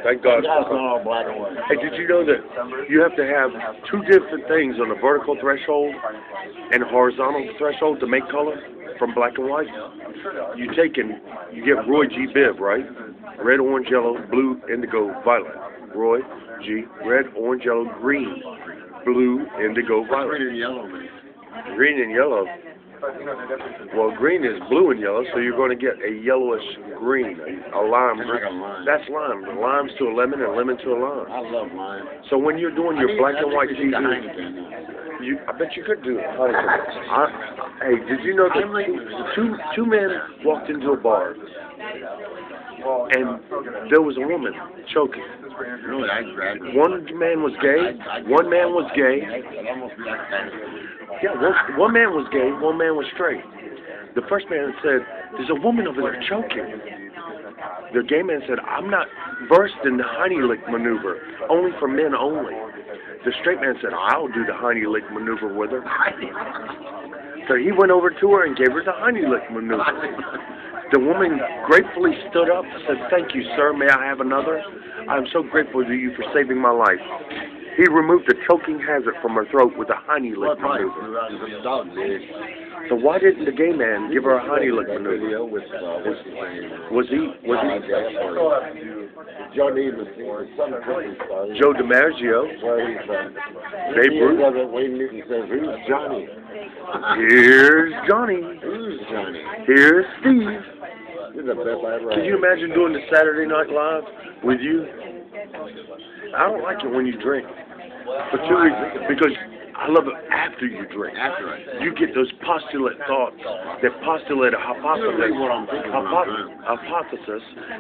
Thank God. That's not all black and white. Hey, did you know that you have to have two different things on the vertical threshold and horizontal threshold to make color from black and white? You get Roy G. Biv, right? Red, orange, yellow, blue, indigo, violet. Roy G. Red, orange, yellow, green, blue, indigo, violet. Green and yellow, man. Green and yellow. Well, green is blue and yellow, so you're going to get a yellowish green, a lime. Like a lime. That's lime. The lime's to a lemon and lemon to a lime. I love lime. So when you're doing your black and white TV, I I bet you could do it. Hey, did you know that two men walked into a bar and there was a woman choking? Really, I grabbed it. One man was gay. One man was gay. Yeah, one man was gay. One man was straight. The first man said, "There's a woman over there choking." The gay man said, "I'm not versed in the Heimlich maneuver. Only for men only." The straight man said, "I'll do the Heimlich maneuver with her." So he went over to her and gave her the Heimlich maneuver. The woman gratefully stood up and said, "Thank you, sir. May I have another? I am so grateful to you for saving my life." He removed the choking hazard from her throat with a Heimlich maneuver. So why didn't the gay man give her a Heimlich maneuver? Was he? Joe DiMaggio. Babe Ruth. Wayne Newton says, "Who's Johnny?" Here's Johnny. Who's Johnny? Here's Steve. You're the best I ever had. Can you imagine doing the Saturday Night Live with you? I don't like it when you drink. For two reasons. Because I love it after you drink. After it. You get those postulate thoughts that postulate a hypothesis,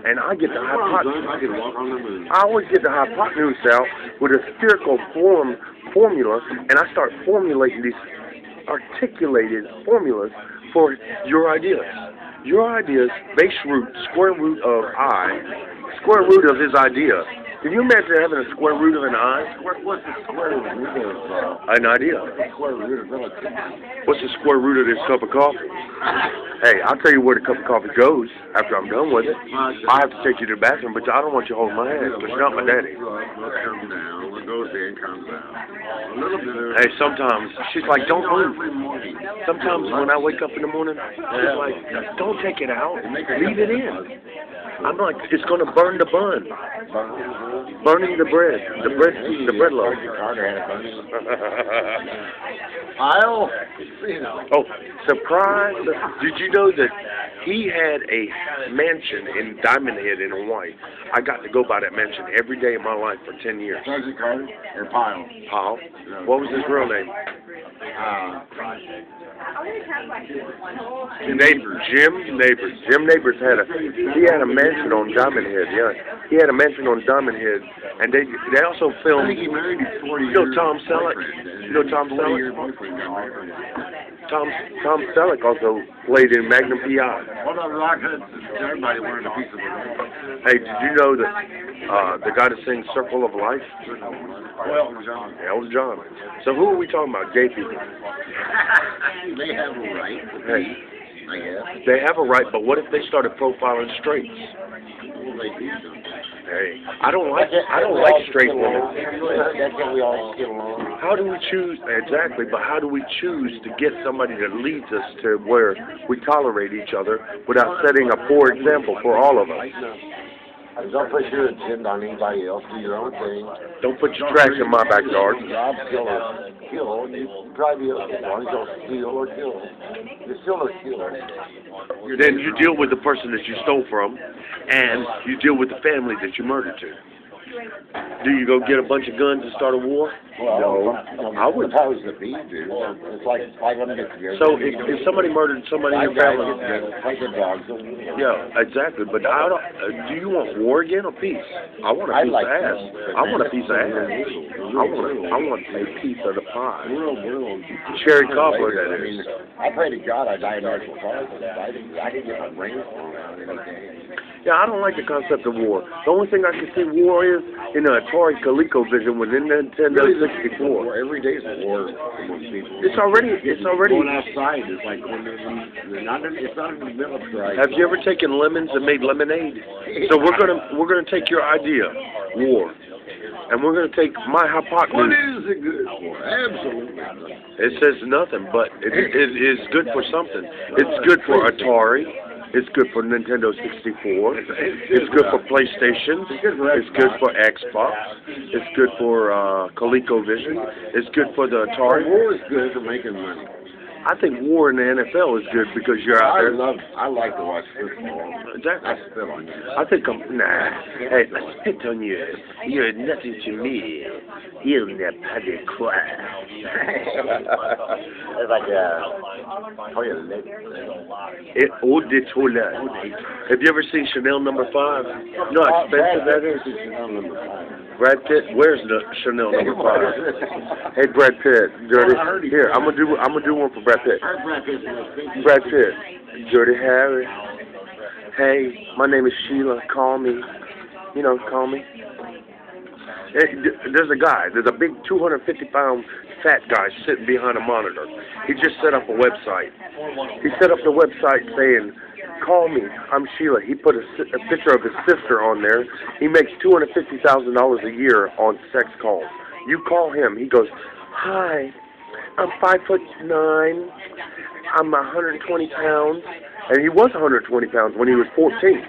and I get the hypothesis. I can walk on the moon. I always get the hypotenuse out with a spherical formula, and I start formulating these articulated formulas for your ideas. Your ideas, base root, square root of I, square root of his idea. Can you imagine having a square root of an I? What's the square root of An idea. square root of relativity? What's the square root of this cup of coffee? Hey, I'll tell you where the cup of coffee goes after I'm done with it. I have to take you to the bathroom, but I don't want you holding my hand because you're not my daddy. What comes down, what goes in comes out. A little bit of... Hey, sometimes she's like, "Don't move." Sometimes when I wake up in the morning, she's like, "Don't take it out. Leave it in." I'm like, "It's going to burn the bun." Burning the bread. The bread loaf. I'll... Oh, surprise! Did you know that he had a mansion in Diamond Head in Hawaii? I got to go by that mansion every day of my life for 10 years. Sergeant Carter or Pyle? Pyle? What was his real name? Jim Neighbors had a mansion on Diamond Head. Yeah, he had a mansion on Diamond Head, and they also filmed. I think he married his 40 You know Tom Selleck? You know Tom Selleck? Tom Selleck also played in Magnum P.I. What about Rock Hudson? Everybody wanted a piece of it. Hey, did you know that the guy that sings Circle of Life? Elton John. Elton John. So who are we talking about? Gay people. They have a right. Hey, I guess. they have a right, but what if they started profiling straights? Well, they do something. Hey, I don't like straight women. That's how we all get along. How do we choose exactly? But how do we choose to get somebody that leads us to where we tolerate each other without setting a poor example for all of us? Don't put your agenda on anybody else. Do your own thing. Don't put your trash in my backyard. Job, killer. Kill. You probably as long as you don't steal or kill. You're still a killer. Then you deal with the person that you stole from, and you deal with the family that you murdered to. Do you go get a bunch of guns and start a war? Well, no, I would. If I was the beat, dude, it's like 500 get together. So if somebody murdered somebody in your family, like the dogs. yeah, exactly. But I don't. Do you want war again or peace? I want a piece of ass. I want a piece of ass. I want a piece of the pie. Cherry cobbler, that is. I pray to God I die in natural causes. I can get my brains blown out any day. Yeah, I don't like the concept of war. The only thing I can see war is in the Atari ColecoVision within the Nintendo 64. Every day is a war among people. It's already. Going outside is like when they're not. It's not in the middle of the Have you ever taken lemons and made lemonade? So we're gonna take your idea. War. And we're going to take my What hypotenuse. is it good for? Absolutely. It says nothing, but it is good for something. It's good for Atari. It's good for Nintendo 64. It's good for PlayStation. It's good for Xbox. It's good for ColecoVision. It's good for the Atari. War is good for making money. I think war in the NFL is good because you're out there. I like to watch football. Exactly. I spit on you. I think hey, I spit on you. You're nothing to me. You'll never cry. It's like toilet. Eau de toilette. Have you ever seen Chanel number 5? You know how expensive that is? Brad Pitt, where's the Chanel number 5? Hey, Brad Pitt, Dirty. Here, I'm gonna do one for Brad Pitt. Brad Pitt, Dirty Harry. Hey, my name is Sheila. Call me. You know, call me. There's a big 250-pound fat guy sitting behind a monitor. He just set up a website. He set up the website saying, call me, I'm Sheila. He put a picture of his sister on there. He makes $250,000 a year on sex calls. You call him, he goes, hi, I'm 5'9", I'm 120 pounds. And he was 120 pounds when he was 14.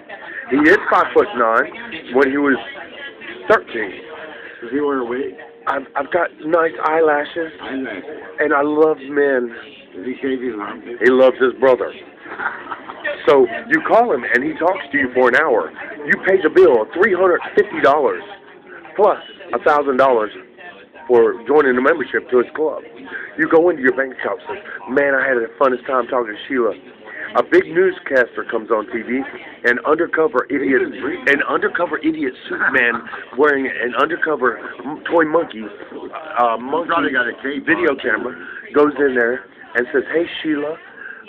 He is 5'9" when he was 13. Does he wear a wig? I've got nice eyelashes, and I love men. Does he shave his armpits? He loves his brother. So you call him, and he talks to you for an hour. You pay the bill of $350 plus $1,000 for joining the membership to his club. You go into your bank account and say, man, I had the funnest time talking to Sheila. A big newscaster comes on TV, an undercover idiot suit man wearing an undercover toy monkey video camera goes in there and says, hey, Sheila,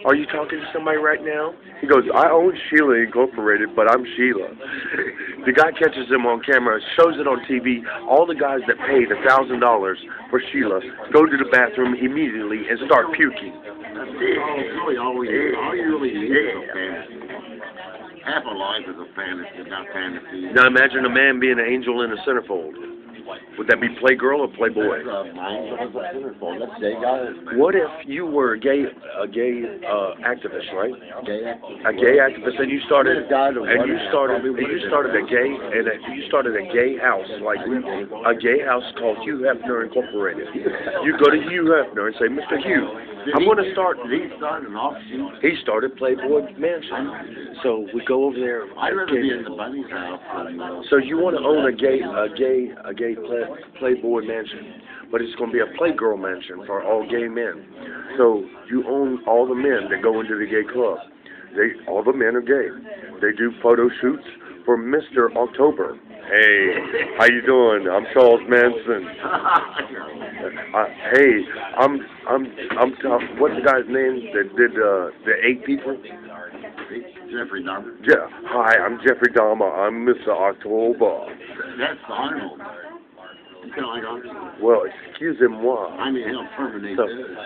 are you talking to somebody right now? He goes, I own Sheila Incorporated, but I'm Sheila. The guy catches him on camera, shows it on TV. All the guys that paid $1,000 for Sheila go to the bathroom immediately and start puking. All you really need is a fantasy. Half a life is a fantasy, not fantasy. Now imagine a man being an angel in a centerfold. Would that be Playgirl or Playboy? What if you were a gay activist, right? A gay activist, and you started a gay house, like a gay house called Hugh Hefner Incorporated. You go to Hugh Hefner and say, Mr. Hugh, I'm going to start. Did he start an offshoot? He started Playboy Mansion. So we go over there. I'd rather be in the bunny's house. So you want to own a gay Playboy Mansion, but it's going to be a Playgirl Mansion for all gay men. So you own all the men that go into the gay club. All the men are gay. They do photo shoots for Mr. October. Hey, how you doing? I'm Charles Manson. Hey, I'm what's the guy's name that did the 8 people? Jeffrey Dahmer. Yeah. Hi, I'm Jeffrey Dahmer. I'm Mr. October. That's Arnold. You kind of like Arnold? Well, excusez-moi. I mean, he'll terminate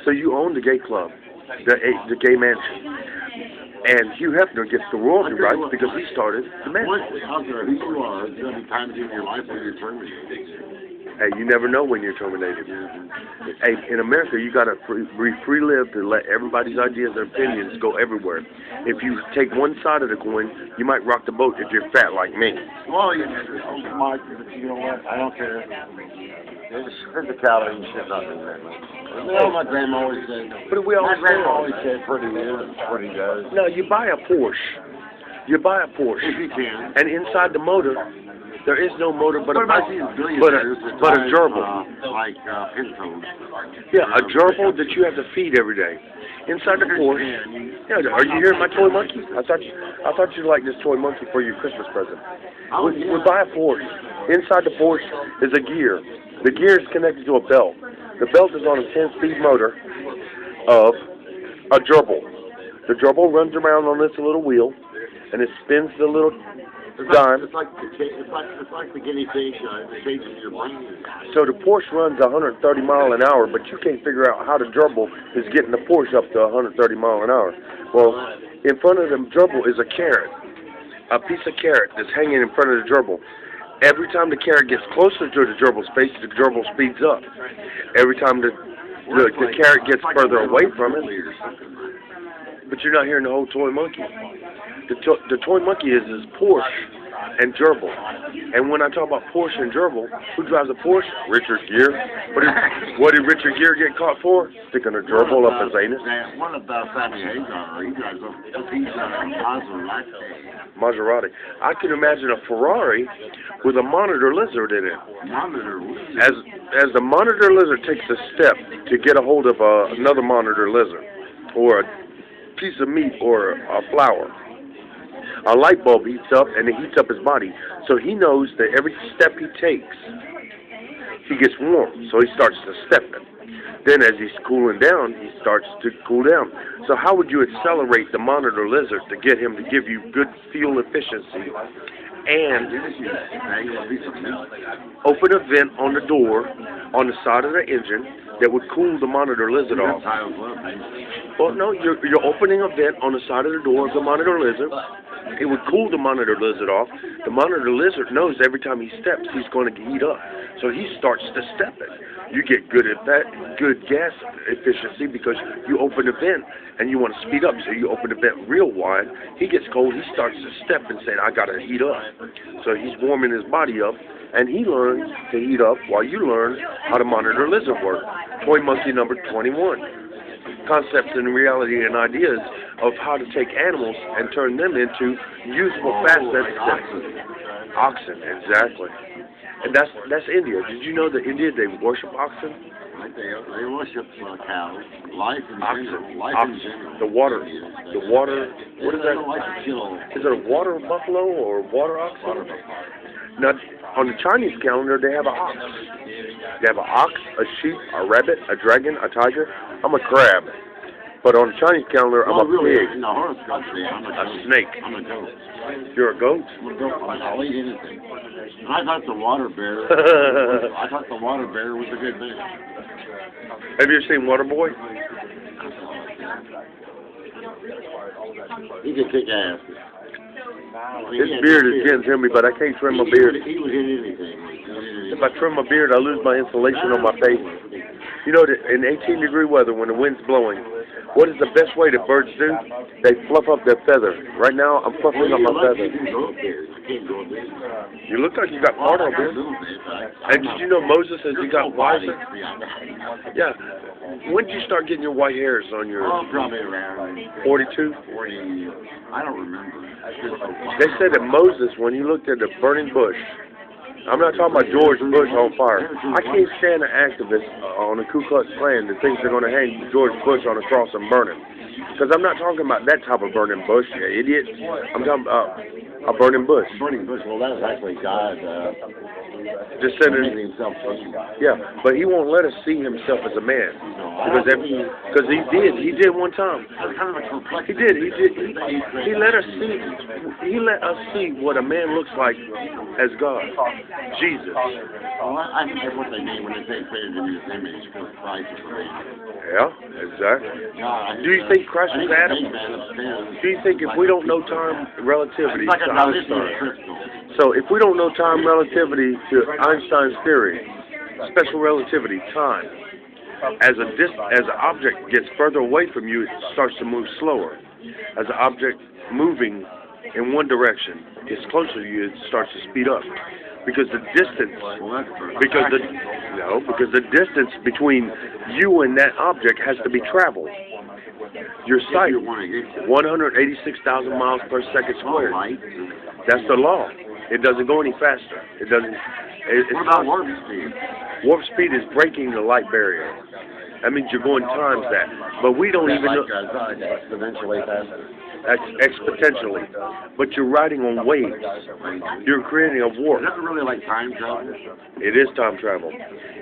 so you own the gay club, the gay mansion. And Hugh Hefner gets the royalty rights because he started the mansion. Out there, who you are, there's going to be times in your life when you're terminated. Hey, you never know when you're terminated. Hey, in America, you got to be free-lived to let everybody's ideas and opinions go everywhere. If you take one side of the coin, you might rock the boat if you're fat like me. Well, you know what? I don't care. There's a calorie and shit not in there. Well, my grandma always said. But we always said pretty is, pretty does. No, you buy a Porsche. If you can. And inside the motor, there is no motor but a gerbil. Like Pintos. Yeah, a gerbil that you have to feed every day. Inside the Porsche. Yeah, are you hearing my toy monkey? I thought you'd like this toy monkey for your Christmas present. We buy a Porsche. Inside the Porsche is a gear. The gear is connected to a belt. The belt is on a 10-speed motor of a gerbil. The gerbil runs around on this little wheel, and it spins the little dime. It's like the guinea pig, the shapes of your brain. So the Porsche runs 130 miles an hour, but you can't figure out how the gerbil is getting the Porsche up to 130 miles an hour. Well, in front of the gerbil is a carrot, a piece of carrot that's hanging in front of the gerbil. Every time the carrot gets closer to the gerbil's face, the gerbil speeds up. Every time the carrot gets further away from it, but you're not hearing the whole toy monkey. The toy monkey is Porsche and gerbil. And when I talk about Porsche and gerbil, who drives a Porsche? Richard Gere. What did Richard Gere get caught for? Sticking a gerbil up his anus. What about Sammy Hagar? He drives a Maserati. I can imagine a Ferrari with a monitor lizard in it. As the monitor lizard takes a step to get a hold of another monitor lizard, or a piece of meat, or a flower, a light bulb heats up, and it heats up his body. So he knows that every step he takes, he gets warm. So he starts to step it. Then as he's cooling down, he starts to cool down. So how would you accelerate the monitor lizard to get him to give you good fuel efficiency and open a vent on the door on the side of the engine that would cool the monitor lizard off? Well, no, you're opening a vent on the side of the door of the monitor lizard. It would cool the monitor lizard off. The monitor lizard knows every time he steps, he's going to heat up. So he starts to step it. You get good gas efficiency because you open the vent and you want to speed up. So you open the vent real wide. He gets cold. He starts to step and say, I got to heat up. So he's warming his body up, and he learns to heat up while you learn how to monitor lizard work. Toy monkey number 21. Concepts and reality and ideas of how to take animals and turn them into usable facets. Oxen, exactly. And that's India. Did you know that India, they worship oxen? They worship cows. Life in general. Life in general. The water. What is that? Is it a water buffalo or water oxen? Water buffalo. Now, on the Chinese calendar, they have an ox. They have an ox, a sheep, a rabbit, a dragon, a tiger. I'm a crab. But on the Chinese calendar, I'm a pig. In the horoscope, I'm a snake. I'm a goat. You're a goat? I'm a goat. I'll eat anything. I thought the water bear. I thought the water bear was a good thing. Have you ever seen Waterboy? He can kick ass. His beard is getting to me, but I can't trim my beard. He would hit anything. If I trim my beard, I lose my insulation on my face. You know that in 18-degree weather, when the wind's blowing, what is the best way that birds do? They fluff up their feathers. Right now, I'm fluffing up my feathers. You look like you got part on there. And did you know Moses says he got wiser? Yeah. When did you start getting your white hairs on your... Oh, probably around 42? 40. I don't remember. They said that Moses, when he looked at the burning bush, I'm not talking about George Bush on fire. I can't stand an activist on the Ku Klux Klan that thinks they're going to hang George Bush on a cross and burn him. Because I'm not talking about that type of burning bush, you idiot. I'm talking about a burning bush. Burning bush, well, that was actually God descending himself. Yeah, but he won't let us see himself as a man. Because he did one time. He did. He let us see what a man looks like as God. Jesus. Well, I forget what they mean when they say created in his image, because Christ is a man. Yeah, exactly. Do you think Christ was Adam? Do you think if we don't know time relativity to Einstein, so if we don't know time relativity to Einstein's theory, special relativity, time, as an object gets further away from you, it starts to move slower. As an object moving in one direction gets closer to you, it starts to speed up. Because the distance, because the distance between you and that object has to be traveled. Your sight, 186,000 miles per second squared. That's the law. It doesn't go any faster. It doesn't. What about warp speed? Warp speed is breaking the light barrier. That means you're going times that. But we don't even know. Exponentially faster. Exponentially. But you're riding on waves. You're creating a warp. Is that really like time travel? It is time travel.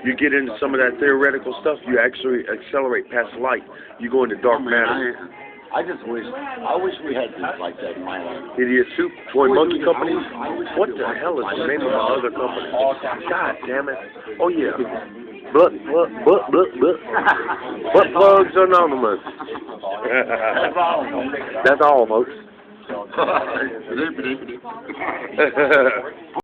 You get into some of that theoretical stuff, you actually accelerate past light. You go into dark matter. I wish we had things like that in my life. Idiot Soup, Toy Monkey Company. What the hell is the name of the other company? God damn it. Oh yeah. Butt Plugs Anonymous. That's all, folks.